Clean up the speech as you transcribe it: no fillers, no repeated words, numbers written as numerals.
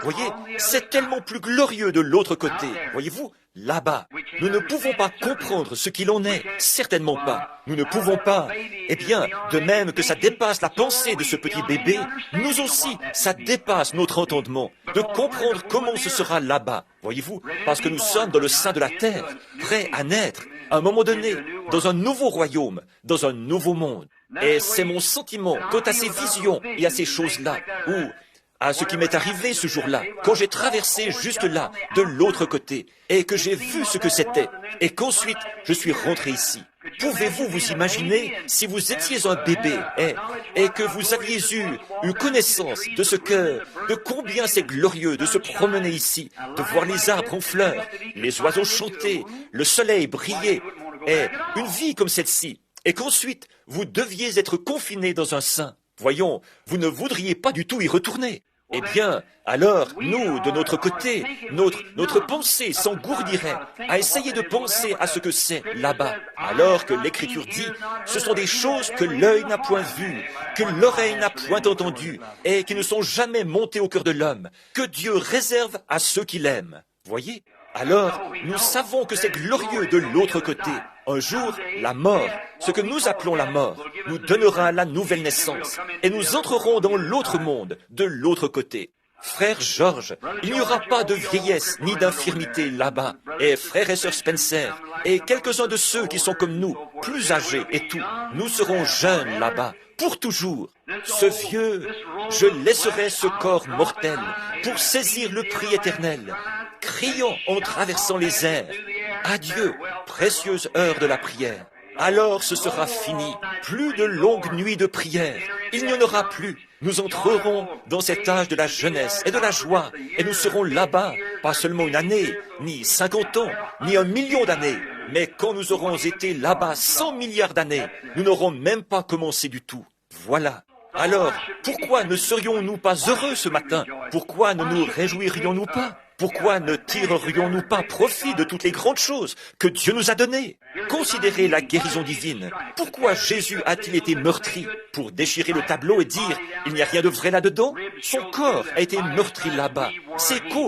Voyez, c'est tellement plus glorieux de l'autre côté. Voyez-vous, là-bas, nous ne pouvons pas comprendre ce qu'il en est. Certainement pas. Nous ne pouvons pas. Eh bien, de même que ça dépasse la pensée de ce petit bébé, nous aussi, ça dépasse notre entendement de comprendre comment ce sera là-bas. Voyez-vous, parce que nous sommes dans le sein de la terre, prêts à naître, à un moment donné, dans un nouveau royaume, dans un nouveau monde. Et c'est mon sentiment quant à ces visions et à ces choses-là, ou à ce qui m'est arrivé ce jour-là, quand j'ai traversé juste là, de l'autre côté, et que j'ai vu ce que c'était, et qu'ensuite je suis rentré ici. Pouvez-vous vous imaginer si vous étiez un bébé et que vous aviez eu connaissance de combien c'est glorieux de se promener ici, de voir les arbres en fleurs, les oiseaux chanter, le soleil briller, et une vie comme celle-ci, et qu'ensuite vous deviez être confiné dans un sein. Voyons, vous ne voudriez pas du tout y retourner. Eh bien, alors, nous, de notre côté, notre pensée s'engourdirait à essayer de penser à ce que c'est là-bas, alors que l'Écriture dit, ce sont des choses que l'œil n'a point vues, que l'oreille n'a point entendues, et qui ne sont jamais montées au cœur de l'homme, que Dieu réserve à ceux qui l'aiment. Voyez? Alors, nous savons que c'est glorieux de l'autre côté. Un jour, la mort, ce que nous appelons la mort, nous donnera la nouvelle naissance et nous entrerons dans l'autre monde, de l'autre côté. Frère George, il n'y aura pas de vieillesse ni d'infirmité là-bas. Et frère et sœur Spencer, et quelques-uns de ceux qui sont comme nous, plus âgés et tout, nous serons jeunes là-bas, pour toujours. Ce vieux, je laisserai ce corps mortel pour saisir le prix éternel, criant en traversant les airs. Adieu, précieuse heure de la prière. Alors ce sera fini. Plus de longues nuits de prière. Il n'y en aura plus. Nous entrerons dans cet âge de la jeunesse et de la joie. Et nous serons là-bas, pas seulement une année, ni 50 ans, ni 1 million d'années. Mais quand nous aurons été là-bas 100 milliards d'années, nous n'aurons même pas commencé du tout. Voilà. Alors, pourquoi ne serions-nous pas heureux ce matin? Pourquoi ne nous réjouirions-nous pas? Pourquoi ne tirerions-nous pas profit de toutes les grandes choses que Dieu nous a données? Considérez la guérison divine. Pourquoi Jésus a-t-il été meurtri? Pour déchirer le tableau et dire « Il n'y a rien de vrai là-dedans » Son corps a été meurtri là-bas. Ses côtes